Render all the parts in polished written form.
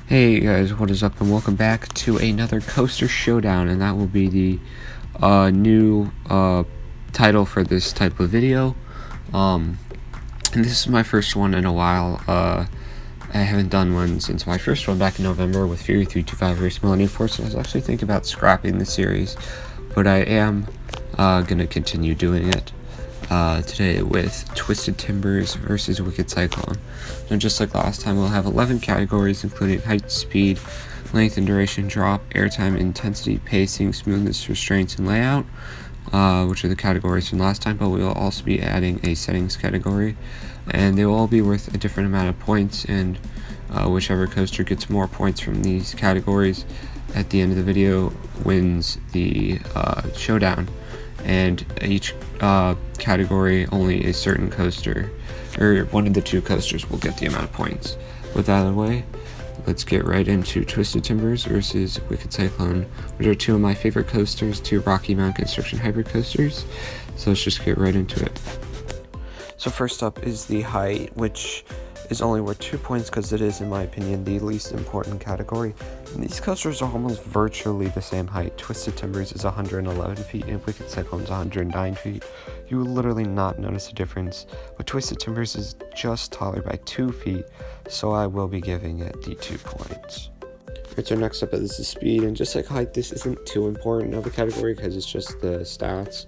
Hey guys, what is up, and welcome back to another Coaster Showdown, and that will be the new title for this type of video. And this is my first one in a while. I haven't done one since my first one back in November with Fury 325 vs. Millennium Force, and I was actually thinking about scrapping the series, but I am gonna continue doing it today with Twisted Timbers versus Wicked Cyclone. And just like last time, we'll have 11 categories including height, speed, length and duration, drop, airtime, intensity, pacing, smoothness, restraints, and layout, which are the categories from last time, but we will also be adding a settings category, and they will all be worth a different amount of points, and whichever coaster gets more points from these categories at the end of the video wins the showdown. And each category, only a certain coaster, or one of the two coasters, will get the amount of points. With that out of the way, let's get right into Twisted Timbers versus Wicked Cyclone, which are two of my favorite coasters, two Rocky Mountain Construction hybrid coasters. So let's just get right into it. So first up is the height, which is only worth 2 points because it is, in my opinion, the least important category. And these coasters are almost virtually the same height. Twisted Timbers is 111 feet and Wicked Cyclone is 109 feet. You will literally not notice a difference, but Twisted Timbers is just taller by 2 feet, so I will be giving it the 2 points. Alright, so next up is the speed, and just like height, this isn't too important of a category because it's just the stats.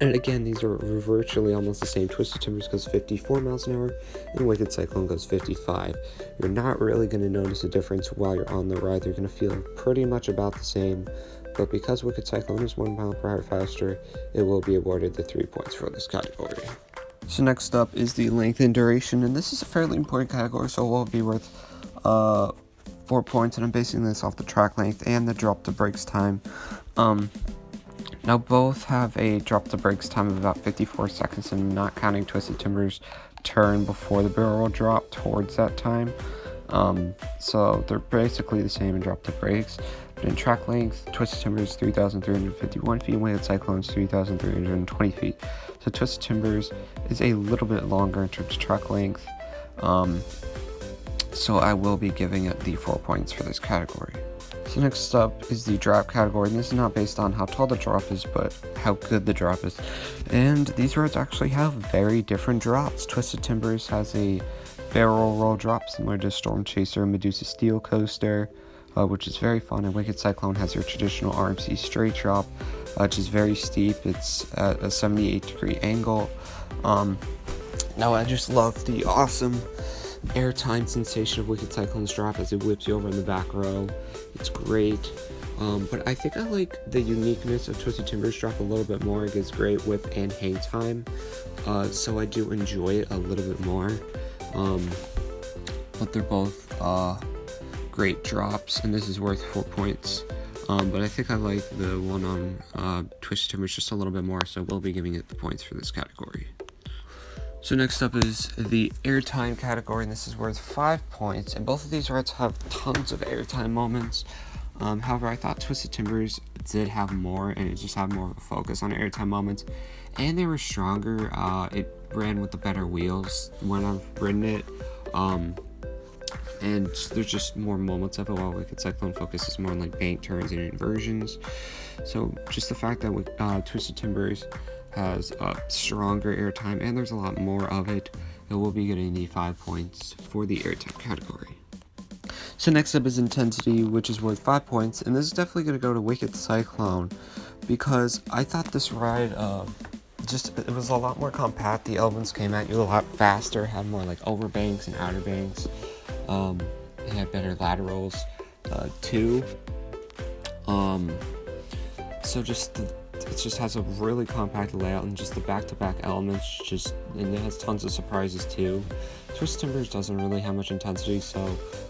And again, these are virtually almost the same. Twisted Timbers goes 54 miles an hour, and Wicked Cyclone goes 55. You're not really going to notice a difference while you're on the ride. They're going to feel pretty much about the same, but because Wicked Cyclone is 1 mile per hour faster, it will be awarded the 3 points for this category. So next up is the length and duration, and this is a fairly important category, so it will be worth 4 points, and I'm basing this off the track length and the drop to brakes time. Now both have a drop to brakes time of about 54 seconds, and not counting Twisted Timbers' turn before the barrel drop towards that time. So they're basically the same in drop to brakes, but in track length, Twisted Timbers 3,351 feet, and Wicked Cyclone's 3,320 feet. So Twisted Timbers is a little bit longer in terms of track length, so I will be giving it the 4 points for this category. So next up is the drop category, and this is not based on how tall the drop is, but how good the drop is. And these rides actually have very different drops. Twisted Timbers has a barrel roll drop similar to Storm Chaser and Medusa Steel Coaster, which is very fun, and Wicked Cyclone has your traditional RMC straight drop, which is very steep. It's at a 78-degree angle. Now I just love the awesome airtime sensation of Wicked Cyclone's drop as it whips you over in the back row. It's great, but I think I like the uniqueness of Twisted Timbers drop a little bit more. It gets great whip and hang time, so I do enjoy it a little bit more, but they're both great drops, and this is worth 4 points, but I think I like the one on Twisted Timbers just a little bit more, so we'll be giving it the points for this category. So next up is the airtime category, and this is worth 5 points, and both of these rides have tons of airtime moments. However, I thought Twisted Timbers did have more, and it just had more of a focus on airtime moments, and they were stronger. It ran with the better wheels when I've ridden it, and there's just more moments of it, while Wicked Cyclone focuses more on like bank turns and inversions. So just the fact that Twisted Timbers has a stronger airtime and there's a lot more of it, it will be getting the 5 points for the airtime category. So next up is intensity, which is worth 5 points, and this is definitely going to go to Wicked Cyclone because I thought this ride it was a lot more compact. The elements came at you a lot faster, had more like overbanks and outer banks. It had better laterals too. So it just has a really compact layout, and just the back-to-back elements, and it has tons of surprises too. Twisted Timbers doesn't really have much intensity, so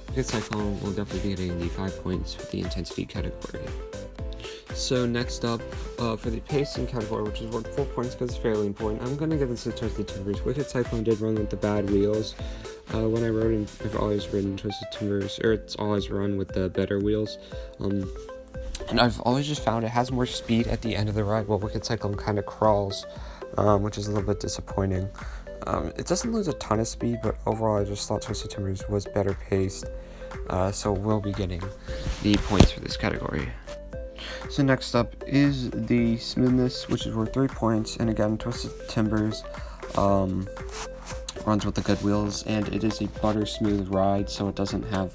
Wicked Cyclone will definitely be getting the 5 points for the intensity category. So next up, for the pacing category, which is worth 4 points because it's fairly important, I'm going to give this to Twisted Timbers. Wicked Cyclone did run with the bad wheels. When I rode in, I've always ridden Twisted Timbers, or it's always run with the better wheels. And I've always just found it has more speed at the end of the ride, while Wicked Cyclone kind of crawls, which is a little bit disappointing. It doesn't lose a ton of speed, but overall I just thought Twisted Timbers was better paced, so we'll be getting the points for this category. So next up is the smoothness, which is worth 3 points, and again, Twisted Timbers runs with the good wheels, and it is a butter smooth ride, so it doesn't have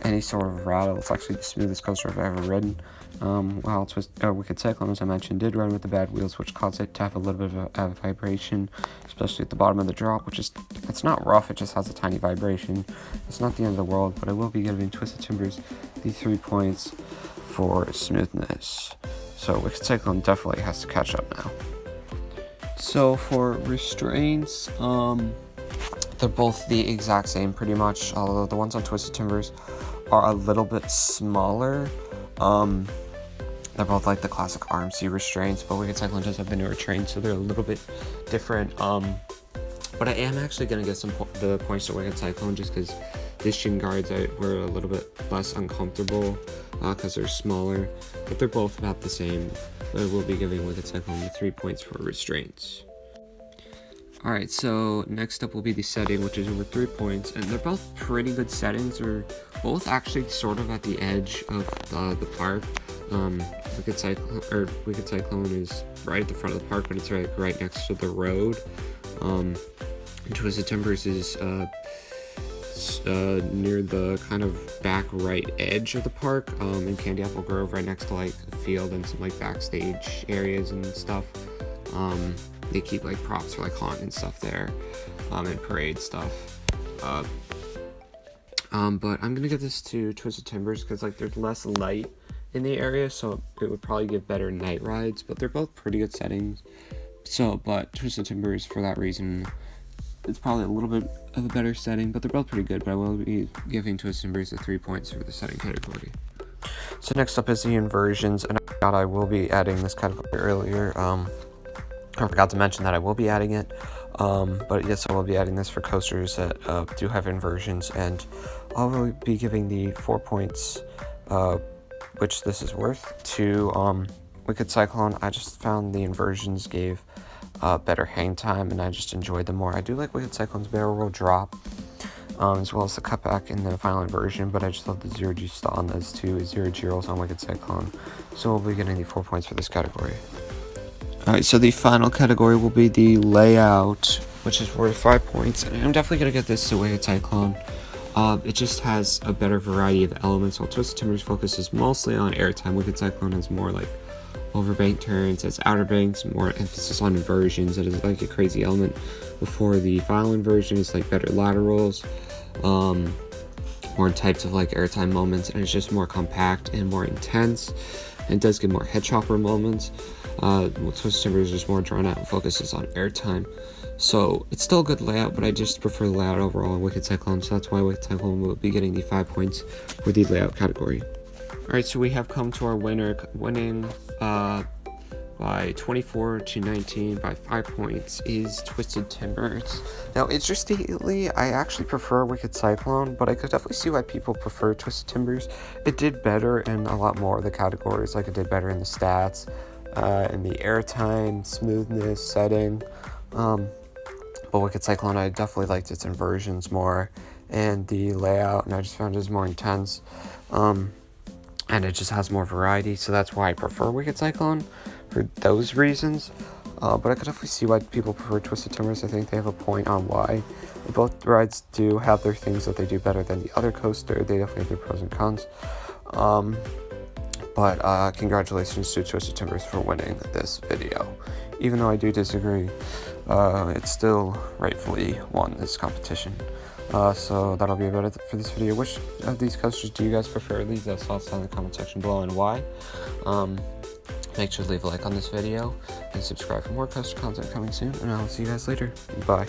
any sort of rattle. It's actually the smoothest coaster I've ever ridden. While Wicked Cyclone, as I mentioned, did run with the bad wheels, which caused it to have a little bit of a vibration, especially at the bottom of the drop, it's not rough, it just has a tiny vibration. It's not the end of the world, but I will be giving Twisted Timbers the 3 points for smoothness. So Wicked Cyclone definitely has to catch up now. So for restraints, they're both the exact same pretty much, although the ones on Twisted Timbers are a little bit smaller. They're both like the classic RMC restraints, but Wicked Cyclone does have the newer trains, so they're a little bit different. But I am actually going to get the points to Wicked Cyclone just because the shin guards were a little bit less uncomfortable because they're smaller, but they're both about the same. But I will be giving Wicked Cyclone the 3 points for restraints. Alright, so next up will be the setting, which is worth 3 points, and they're both pretty good settings. They're both actually sort of at the edge of the park. Wicked Cyclone is right at the front of the park, but it's right next to the road. And Twisted Timbers is near the kind of back right edge of the park, in Candy Apple Grove, right next to like a field and some like backstage areas and stuff. They keep like props for like haunt and stuff there, and parade stuff. But I'm gonna give this to Twisted Timbers because like there's less light in the area, so it would probably give better night rides. But they're both pretty good settings. But Twisted Timbers, for that reason, it's probably a little bit of a better setting. But they're both pretty good. But I will be giving Twisted Timbers the 3 points for the setting category. So next up is the Inversions, and I will be adding this category earlier. I forgot to mention that I will be adding it, but yes, I will be adding this for coasters that do have inversions, and I'll be giving the 4 points, which this is worth, to Wicked Cyclone. I just found the inversions gave better hang time, and I just enjoyed them more. I do like Wicked Cyclone's barrel roll drop, as well as the cutback in the final inversion, but I just love the zero G stall on those two, zero G rolls on Wicked Cyclone, so we'll be getting the 4 points for this category. Alright, so the final category will be the layout, which is worth 5 points, and I'm definitely going to get this to Wicked Cyclone. It just has a better variety of elements, while Twisted Timbers focuses mostly on airtime. Wicked Cyclone has more like overbank turns, it's outer banks, more emphasis on inversions. It is like a crazy element. Before the final inversion, it's like better laterals, more types of like airtime moments, and it's just more compact and more intense. And it does get more head chopper moments. Twisted Timbers is just more drawn out and focuses on airtime. So it's still a good layout, but I just prefer the layout overall in Wicked Cyclone, so that's why Wicked Cyclone will be getting the 5 points for the layout category. Alright, so we have come to our winner, winning by 24-19 by 5 points is Twisted Timbers. Now, interestingly, I actually prefer Wicked Cyclone, but I could definitely see why people prefer Twisted Timbers. It did better in a lot more of the categories, like it did better in the stats, in the airtime, smoothness, setting. But Wicked Cyclone, I definitely liked its inversions more, and the layout, and I just found it was more intense. And it just has more variety, so that's why I prefer Wicked Cyclone for those reasons. But I could definitely see why people prefer Twisted Timbers. I think they have a point on why. Both rides do have their things that they do better than the other coaster. They definitely have their pros and cons. But congratulations to Twisted Timbers for winning this video. Even though I do disagree, it still rightfully won this competition. So that'll be about it for this video. Which of these coasters do you guys prefer? Leave those thoughts down in the comment section below and why. Make sure to leave a like on this video and subscribe for more coaster content coming soon, and I'll see you guys later. Bye.